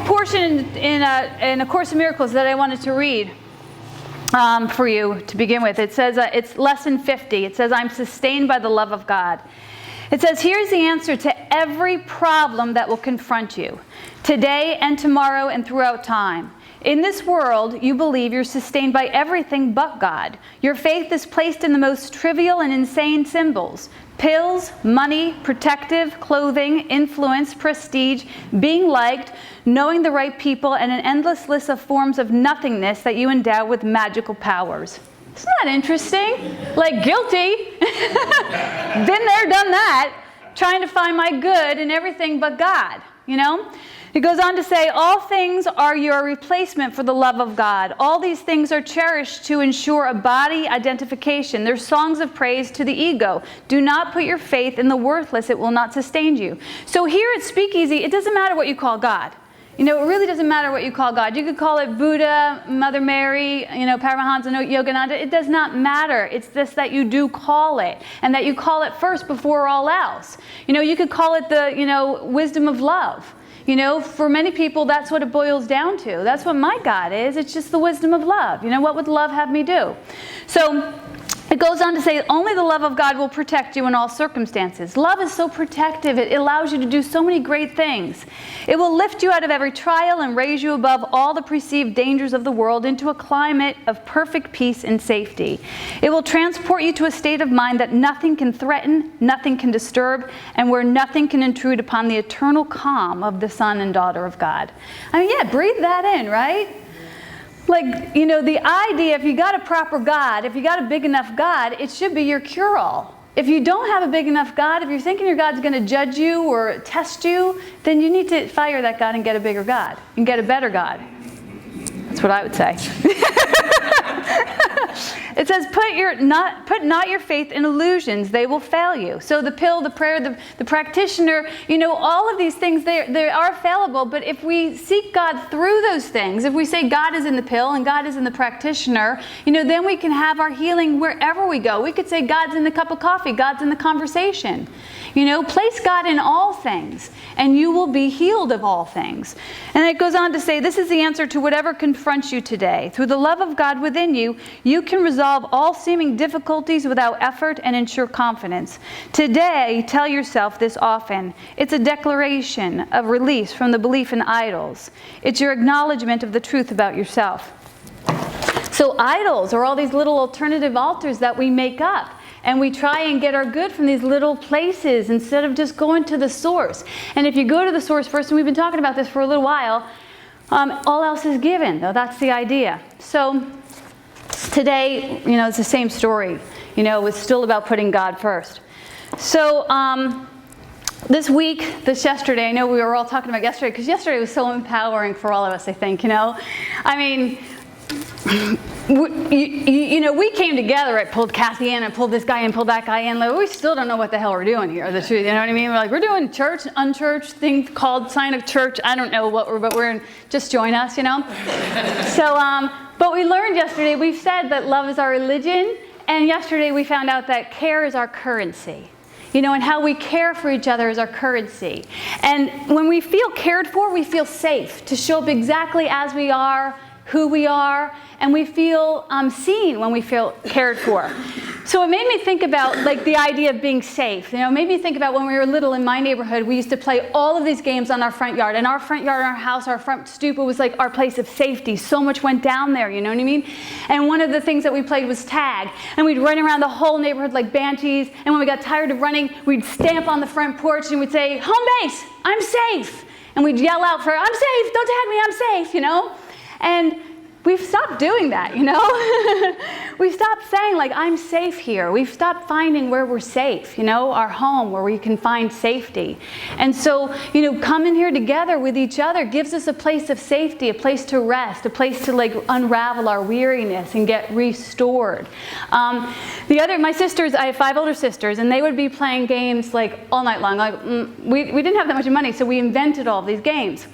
portion in A Course in Miracles that I wanted to read for you to begin with. It says, it's lesson 50. It says, I'm sustained by the love of God. It says, here's the answer to every problem that will confront you, today and tomorrow and throughout time. In this world, you believe you're sustained by everything but God. Your faith is placed in the most trivial and insane symbols. Pills, money, protective, clothing, influence, prestige, being liked, knowing the right people, and an endless list of forms of nothingness that you endow with magical powers. Isn't that interesting? Like, guilty. Been there, done that. Trying to find my good in everything but God, you know? It goes on to say, all things are your replacement for the love of God. All these things are cherished to ensure a body identification. They're songs of praise to the ego. Do not put your faith in the worthless. It will not sustain you. So here at SpeakEasy, it doesn't matter what you call God. You know, it really doesn't matter what you call God. You could call it Buddha, Mother Mary, you know, Paramahansa, Yogananda. It does not matter. It's just that you do call it, and that you call it first before all else. You know, you could call it the, you know, wisdom of love. You know, for many people, that's what it boils down to. That's what my God is. It's just the wisdom of love. You know, what would love have me do? So it goes on to say, only the love of God will protect you in all circumstances. Love is so protective. It allows you to do so many great things. It will lift you out of every trial and raise you above all the perceived dangers of the world into a climate of perfect peace and safety. It will transport you to a state of mind that nothing can threaten, nothing can disturb, and where nothing can intrude upon the eternal calm of the son and daughter of God. I mean, yeah, breathe that in, right? Like, you know, the idea, if you got a proper God, if you got a big enough God, it should be your cure-all. If you don't have a big enough God, if you're thinking your God's going to judge you or test you, then you need to fire that God and get a bigger God and get a better God. That's what I would say. It says, put not your faith in illusions. They will fail you. So the pill, the prayer, the practitioner, you know, all of these things, they are fallible. But if we seek God through those things, if we say God is in the pill and God is in the practitioner, you know, then we can have our healing wherever we go. We could say God's in the cup of coffee. God's in the conversation. You know, place God in all things, and you will be healed of all things. And it goes on to say, this is the answer to whatever confronts you today. Through the love of God within you, you can resolve all seeming difficulties without effort and ensure confidence. Today, tell yourself this often. It's a declaration of release from the belief in idols. It's your acknowledgement of the truth about yourself. So idols are all these little alternative altars that we make up. And we try and get our good from these little places instead of just going to the source. And if you go to the source first, and we've been talking about this for a little while, all else is given, though. That's the idea. So today, you know, it's the same story. You know, it's still about putting God first. So this yesterday, I know we were all talking about yesterday, because yesterday was so empowering for all of us, I think, you know. I mean, you know, we came together. I pulled Kathy in, I pulled this guy in, pulled that guy in. Like, we still don't know what the hell we're doing here. The truth, you know what I mean? We're like, we're doing church, unchurched thing called sign of church. I don't know what but we're in. Just join us, you know. So, but we learned yesterday. We've said that love is our religion, and yesterday we found out that care is our currency. You know, and how we care for each other is our currency. And when we feel cared for, we feel safe to show up exactly as we are, who we are, and we feel seen when we feel cared for. So it made me think about, like, the idea of being safe. You know, it made me think about when we were little in my neighborhood, we used to play all of these games on our front yard. And our front yard, our house, our front stoop, it was like our place of safety. So much went down there, you know what I mean? And one of the things that we played was tag. And we'd run around the whole neighborhood like banshees. And when we got tired of running, we'd stamp on the front porch and we'd say, home base, I'm safe. And we'd yell out for, I'm safe, don't tag me, I'm safe, you know? And we've stopped doing that, you know? We've stopped saying, like, I'm safe here. We've stopped finding where we're safe, you know, our home where we can find safety. And so, you know, coming here together with each other gives us a place of safety, a place to rest, a place to, like, unravel our weariness and get restored. My sisters, I have 5 older sisters, and they would be playing games, like, all night long. Like, we didn't have that much money, so we invented all of these games.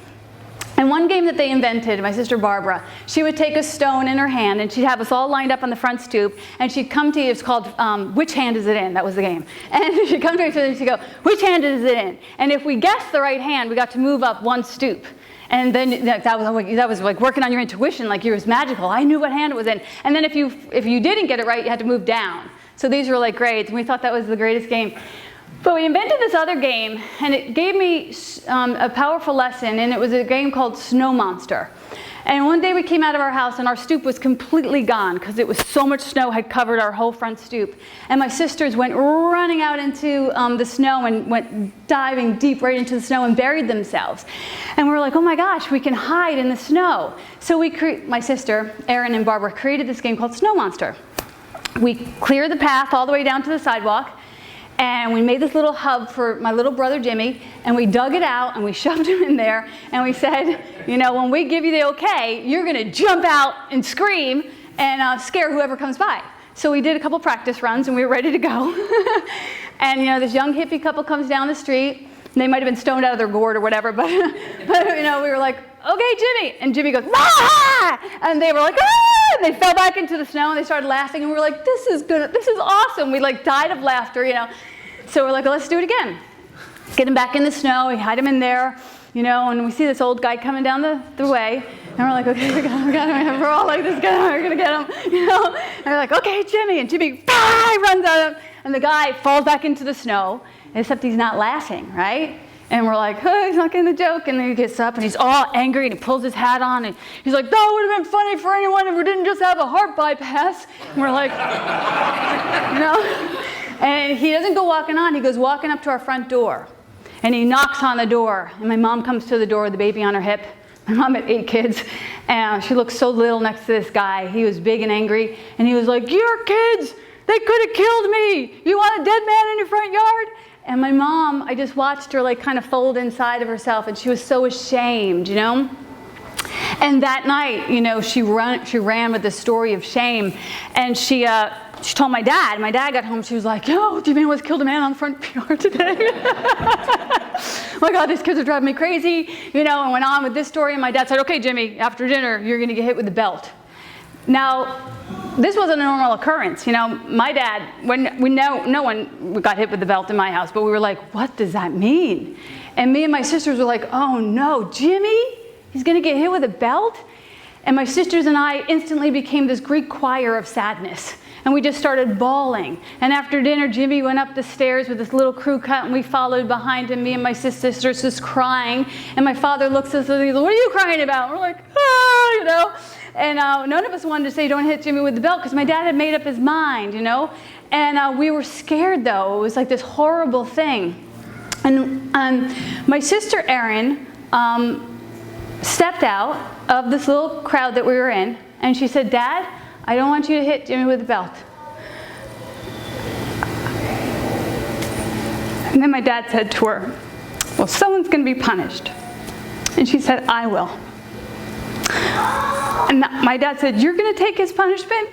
And one game that they invented, my sister Barbara, she would take a stone in her hand and she'd have us all lined up on the front stoop, and she'd come to you, it's called Which Hand Is It In? That was the game. And she'd come to each other and she'd go, which hand is it in? And if we guessed the right hand, we got to move up one stoop. And then that was like working on your intuition, like it was magical. I knew what hand it was in. And then if you didn't get it right, you had to move down. So these were like grades, and we thought that was the greatest game. But we invented this other game, and it gave me a powerful lesson, and it was a game called Snow Monster. And one day we came out of our house, and our stoop was completely gone because it was so much snow had covered our whole front stoop. And my sisters went running out into the snow and went diving deep right into the snow and buried themselves. And we were like, oh my gosh, we can hide in the snow. So my sister, Erin and Barbara, created this game called Snow Monster. We cleared the path all the way down to the sidewalk, and we made this little hub for my little brother Jimmy, and we dug it out and we shoved him in there, and we said, when we give you the okay, you're going to jump out and scream and scare whoever comes by. So we did a couple practice runs, and we were ready to go. And this young hippie couple comes down the street. They might have been stoned out of their gourd or whatever, but we were like, okay, Jimmy. And Jimmy goes, ah! And they were like, ah! And they fell back into the snow, and they started laughing, and we were like, this is good. This is awesome. We died of laughter, So we're like, let's do it again. Get him back in the snow. We hide him in there, and we see this old guy coming down the way, and we're like, okay, we got him. We're all like, this guy, we're going to get him, And we're like, okay, Jimmy. And Jimmy runs out, and the guy falls back into the snow, except he's not laughing, right? And we're like, oh, he's not getting the joke. And then he gets up, and he's all angry, and he pulls his hat on, and he's like, that would have been funny for anyone if we didn't just have a heart bypass. And we're like, And he doesn't go walking on. He goes walking up to our front door, and he knocks on the door. And my mom comes to the door with the baby on her hip. My mom had 8 kids, and she looked so little next to this guy. He was big and angry, and he was like, your kids, they could have killed me. You want a dead man in your front yard? And my mom, I just watched her kind of fold inside of herself, and she was so ashamed, And that night, she ran with the story of shame, and she told my dad. My dad got home, she was like, yo, do you mean was killed a man on the front yard today? Oh my God, these kids are driving me crazy, and went on with this story. And my dad said, okay, Jimmy, after dinner, you're going to get hit with the belt. Now, this wasn't a normal occurrence. My dad, no one got hit with the belt in my house, but we were like, what does that mean? And me and my sisters were like, oh no, Jimmy? He's going to get hit with a belt? And my sisters and I instantly became this Greek choir of sadness. And we just started bawling. And after dinner, Jimmy went up the stairs with this little crew cut, and we followed behind him, me and my sisters just crying. And my father looks at us and he's like, what are you crying about? And we're like, And none of us wanted to say, don't hit Jimmy with the belt, because my dad had made up his mind, And we were scared, though. It was like this horrible thing. And my sister Erin stepped out of this little crowd that we were in, and she said, Dad, I don't want you to hit Jimmy with the belt. And then my dad said to her, well, someone's going to be punished. And she said, I will. And my dad said, you're going to take his punishment?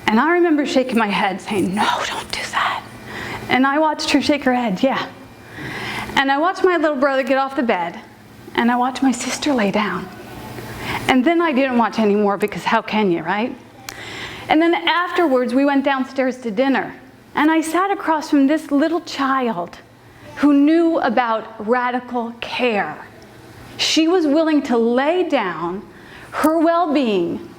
And I remember shaking my head saying, no, don't do that. And I watched her shake her head, yeah. And I watched my little brother get off the bed, and I watched my sister lay down. And then I didn't watch anymore, because how can you, right? And then afterwards, we went downstairs to dinner. And I sat across from this little child who knew about radical care. She was willing to lay down her well-being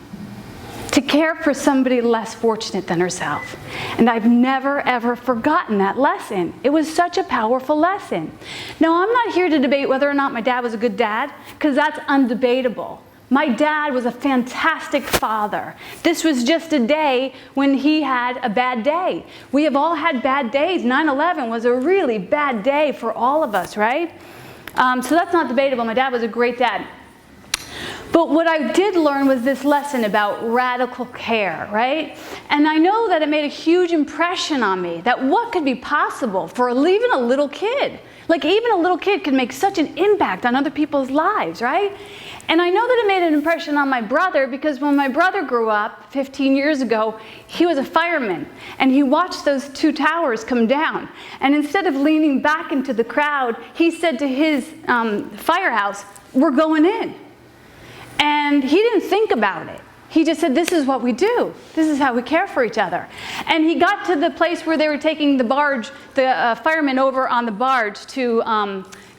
to care for somebody less fortunate than herself. And I've never, ever forgotten that lesson. It was such a powerful lesson. Now, I'm not here to debate whether or not my dad was a good dad, because that's undebatable. My dad was a fantastic father. This was just a day when he had a bad day. We have all had bad days. 9/11 was a really bad day for all of us, right? So that's not debatable. My dad was a great dad. But what I did learn was this lesson about radical care, right? And I know that it made a huge impression on me, that what could be possible for even a little kid? Like, even a little kid could make such an impact on other people's lives, right? And I know that it made an impression on my brother, because when my brother grew up 15 years ago, he was a fireman, and he watched those 2 towers come down. And instead of leaning back into the crowd, he said to his firehouse, we're going in. And he didn't think about it. He just said, this is what we do. This is how we care for each other. And he got to the place where they were taking the barge, the firemen over on the barge to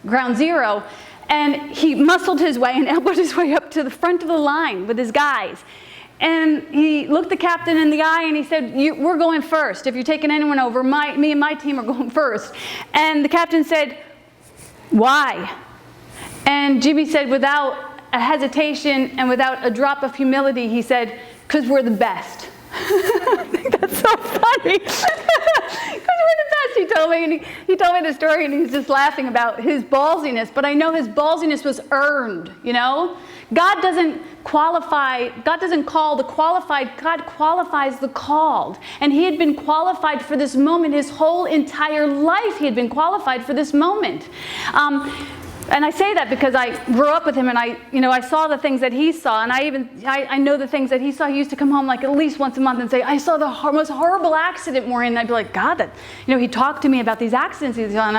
ground zero. And he muscled his way and elbowed his way up to the front of the line with his guys. And he looked the captain in the eye and he said, we're going first. If you're taking anyone over, me and my team are going first. And the captain said, why? And Jimmy said, without a hesitation and without a drop of humility, he said, because we're the best. I think that's so funny. Because we're the best, he told me. And he told me the story and he was just laughing about his ballsiness. But I know his ballsiness was earned, you know? God doesn't qualify, God doesn't call the qualified, God qualifies the called. And he had been qualified for this moment. His whole entire life he had been qualified for this moment. And I say that because I grew up with him and I saw the things that he saw, and I know the things that he saw. He used to come home like at least once a month and say, I saw the most horrible accident, Maureen. And I'd be like, God, he talked to me about these accidents he saw.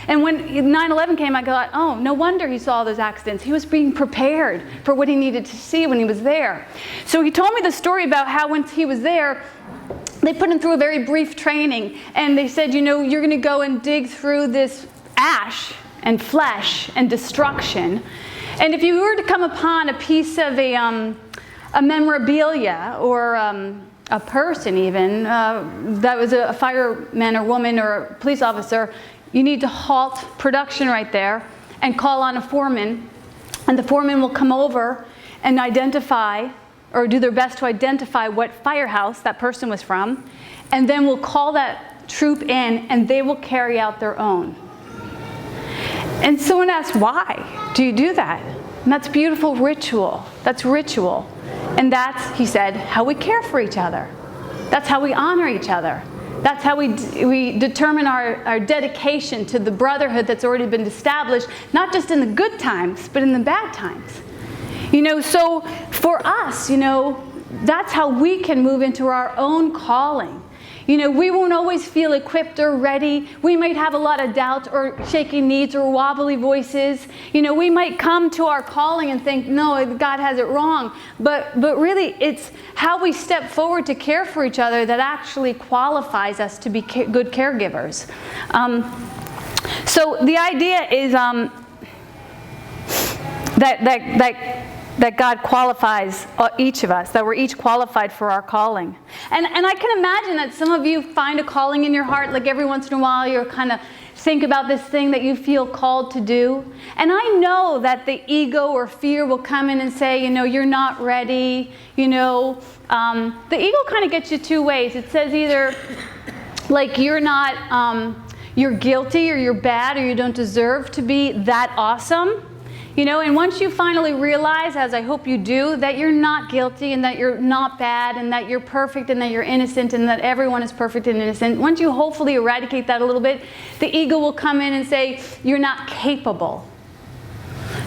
And when 9/11 came, I thought, oh, no wonder he saw those accidents. He was being prepared for what he needed to see when he was there. So he told me the story about how once he was there, they put him through a very brief training. And they said, you're going to go and dig through this ash and flesh and destruction. And if you were to come upon a piece of a memorabilia or a person even, that was a fireman or woman or a police officer, you need to halt production right there and call on a foreman. And the foreman will come over and identify or do their best to identify what firehouse that person was from. And then we'll call that troop in and they will carry out their own. And someone asked, why do you do that? And that's beautiful ritual. That's ritual. And that's, he said, how we care for each other. That's how we honor each other. That's how we determine our dedication to the brotherhood that's already been established, not just in the good times, but in the bad times. So for us, that's how we can move into our own calling. We won't always feel equipped or ready. We might have a lot of doubt or shaky knees or wobbly voices. We might come to our calling and think, no, God has it wrong. But really, it's how we step forward to care for each other that actually qualifies us to be good caregivers. So the idea is that God qualifies each of us, that we're each qualified for our calling. And I can imagine that some of you find a calling in your heart, like every once in a while you're kind of think about this thing that you feel called to do. And I know that the ego or fear will come in and say, you're not ready. The ego kind of gets you two ways. It says either like you're not, you're guilty or you're bad or you don't deserve to be that awesome. And once you finally realize, as I hope you do, that you're not guilty and that you're not bad and that you're perfect and that you're innocent and that everyone is perfect and innocent, once you hopefully eradicate that a little bit, the ego will come in and say, you're not capable.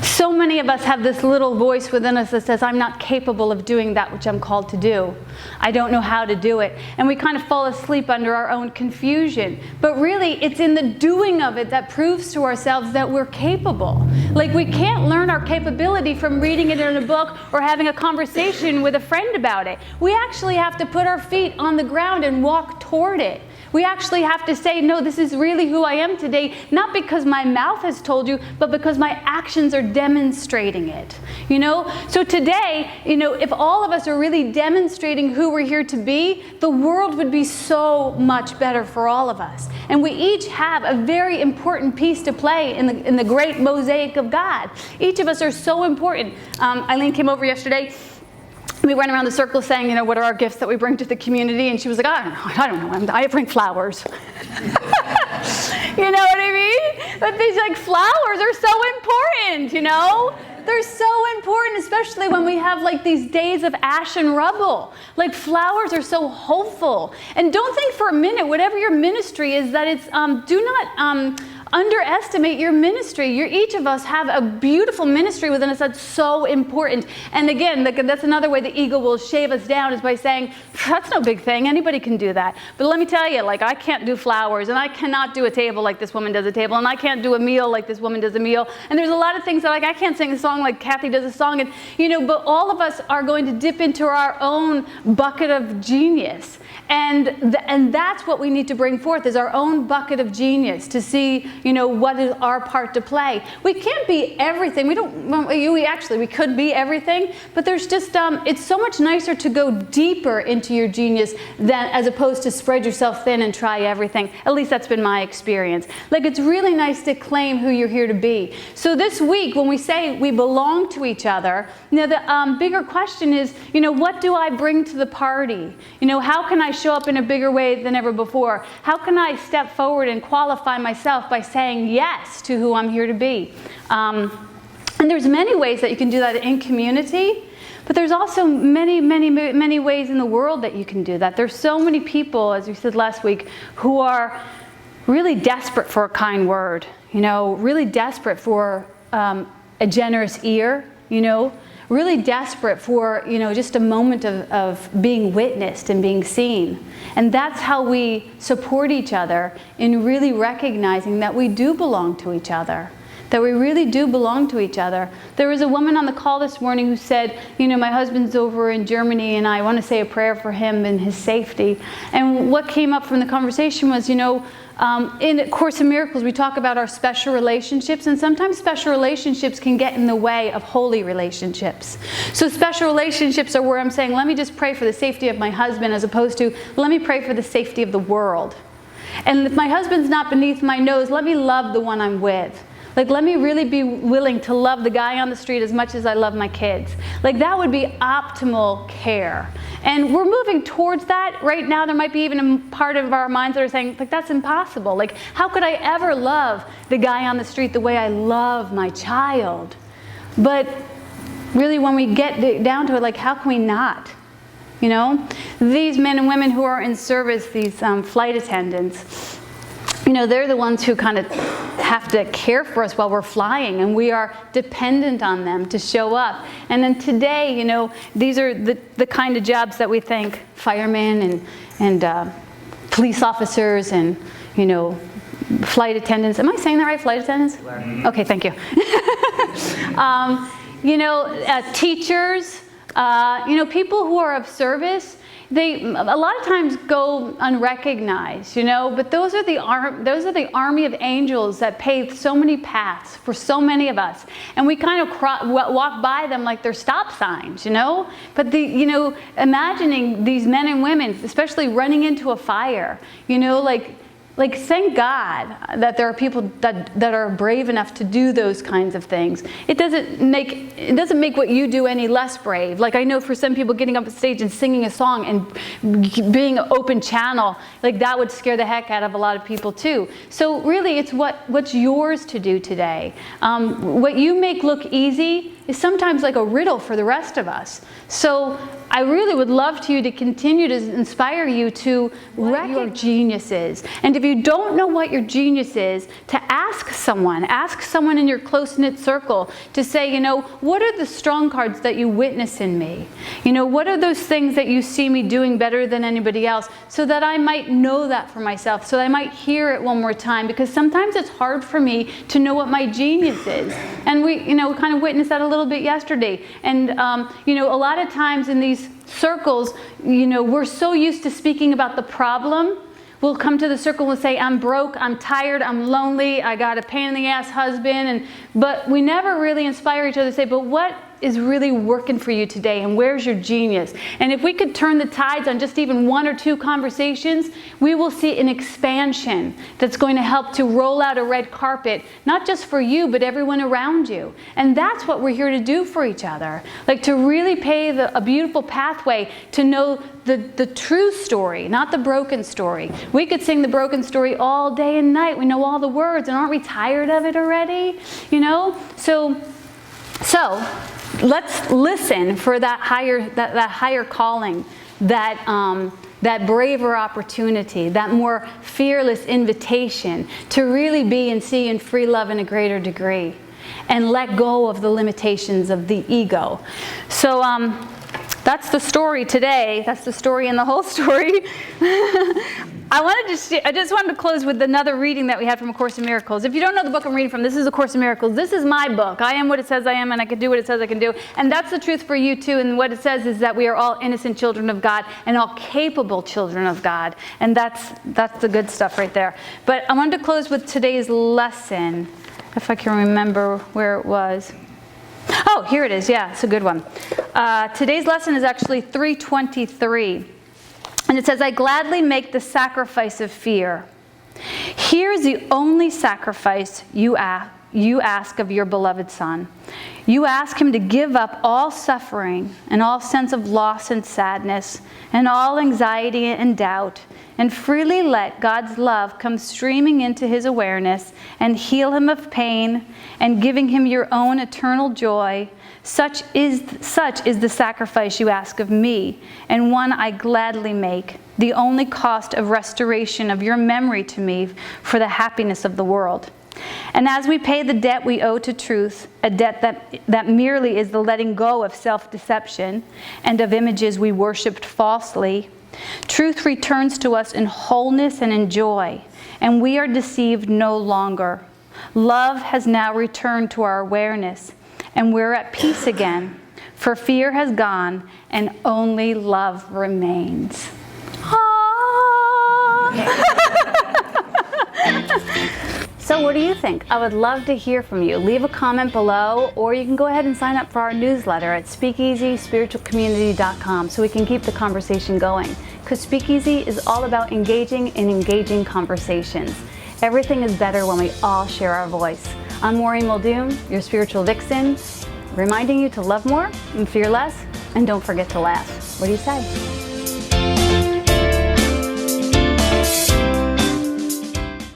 So many of us have this little voice within us that says, I'm not capable of doing that which I'm called to do. I don't know how to do it. And we kind of fall asleep under our own confusion. But really, it's in the doing of it that proves to ourselves that we're capable. Like, we can't learn our capability from reading it in a book or having a conversation with a friend about it. We actually have to put our feet on the ground and walk toward it. We actually have to say, no, this is really who I am today, not because my mouth has told you, but because my actions are demonstrating it. So today, if all of us are really demonstrating who we're here to be, the world would be so much better for all of us. And we each have a very important piece to play in the great mosaic of God. Each of us are so important. Eileen came over yesterday. We went around the circle saying, what are our gifts that we bring to the community? And she was like, I don't know. I bring flowers. You know what I mean? But these flowers are so important, They're so important, especially when we have these days of ash and rubble. Flowers are so hopeful. And don't think for a minute, whatever your ministry is, that it's, do not underestimate your ministry. Each of us have a beautiful ministry within us that's so important. And again, that's another way the ego will shave us down, is by saying, that's no big thing. Anybody can do that. But let me tell you, I can't do flowers, and I cannot do a table like this woman does a table, and I can't do a meal like this woman does a meal. And there's a lot of things that I can't sing a song like Kathy does a song. And, but all of us are going to dip into our own bucket of genius. And that's what we need to bring forth, is our own bucket of genius, to see what is our part to play. We can't be everything. We could be everything, but there's just, it's so much nicer to go deeper into your genius as opposed to spread yourself thin and try everything. At least that's been my experience. Like, it's really nice to claim who you're here to be. So this week, when we say we belong to each other, the bigger question is, what do I bring to the party? How can I show up in a bigger way than ever before? How can I step forward and qualify myself by saying yes to who I'm here to be? And there's many ways that you can do that in community, but there's also many, many, many ways in the world that you can do that. There's so many people, as we said last week, who are really desperate for a kind word, really desperate for a generous ear, really desperate for, just a moment of being witnessed and being seen. And that's how we support each other in really recognizing that we do belong to each other, that we really do belong to each other. There was a woman on the call this morning who said, my husband's over in Germany and I want to say a prayer for him and his safety. And what came up from the conversation was, in A Course in Miracles, we talk about our special relationships, and sometimes special relationships can get in the way of holy relationships. So special relationships are where I'm saying, let me just pray for the safety of my husband, as opposed to, let me pray for the safety of the world. And if my husband's not beneath my nose, let me love the one I'm with. Like, let me really be willing to love the guy on the street as much as I love my kids. Like, that would be optimal care. And we're moving towards that. Right now, there might be even a part of our minds that are saying, like, that's impossible. Like, how could I ever love the guy on the street the way I love my child? But really, when we get down to it, like, how can we not? These men and women who are in service, these flight attendants, they're the ones who kind of have to care for us while we're flying, and we are dependent on them to show up. And then today, these are the kind of jobs that we think firemen and police officers and, flight attendants. Am I saying that right, flight attendants? Okay, thank you. Teachers, people who are of service. They a lot of times go unrecognized, but those are the army of angels that pave so many paths for so many of us, and we kind of walk by them like they're stop signs, But imagining these men and women, especially running into a fire, like thank God that there are people that are brave enough to do those kinds of things. It doesn't make what you do any less brave. Like, I know for some people, getting up on stage and singing a song and being an open channel, like that would scare the heck out of a lot of people too. So really, it's what's yours to do today. What you make look easy is sometimes like a riddle for the rest of us. So I really would love to continue to inspire you to recognize your genius is. And if you don't know what your genius is, to ask someone in your close-knit circle to say, what are the strong cards that you witness in me? What are those things that you see me doing better than anybody else, so that I might know that for myself, so that I might hear it one more time, because sometimes it's hard for me to know what my genius is. And we, kind of witnessed that a little bit yesterday. And, a lot of times in these circles, we're so used to speaking about the problem. We'll come to the circle and say, I'm broke, I'm tired, I'm lonely, I got a pain in the ass husband, but we never really inspire each other to say, but what is really working for you today, and where's your genius? And if we could turn the tides on just even one or two conversations, we will see an expansion that's going to help to roll out a red carpet, not just for you, but everyone around you. And that's what we're here to do for each other. Like, to really pave a beautiful pathway to know the true story, not the broken story. We could sing the broken story all day and night. We know all the words, and aren't we tired of it already? So let's listen for that higher calling, that braver opportunity, that more fearless invitation to really be and see in free love in a greater degree, and let go of the limitations of the ego. So that's the story today. That's the story and the whole story. I just wanted to close with another reading that we had from A Course in Miracles. If you don't know the book I'm reading from, this is A Course in Miracles. This is my book. I am what it says I am, and I can do what it says I can do. And that's the truth for you too. And what it says is that we are all innocent children of God and all capable children of God. And that's the good stuff right there. But I wanted to close with today's lesson, if I can remember where it was. Oh, here it is. Yeah, it's a good one. Today's lesson is actually 323. And it says, I gladly make the sacrifice of fear. Here is the only sacrifice you ask of your beloved Son. You ask him to give up all suffering and all sense of loss and sadness and all anxiety and doubt, and freely let God's love come streaming into his awareness and heal him of pain and giving him your own eternal joy. Such is the sacrifice you ask of me, and one I gladly make, the only cost of restoration of your memory to me for the happiness of the world. And as we pay the debt we owe to truth, a debt that merely is the letting go of self-deception and of images we worshipped falsely, truth returns to us in wholeness and in joy, and we are deceived no longer. Love has now returned to our awareness, and we're at peace again, for fear has gone and only love remains. So what do you think? I would love to hear from you. Leave a comment below, or you can go ahead and sign up for our newsletter at SpeakEasy, so we can keep the conversation going. Because SpeakEasy is all about engaging in engaging conversations. Everything is better when we all share our voice. I'm Maureen Muldoon, your spiritual vixen, reminding you to love more and fear less, and don't forget to laugh. What do you say?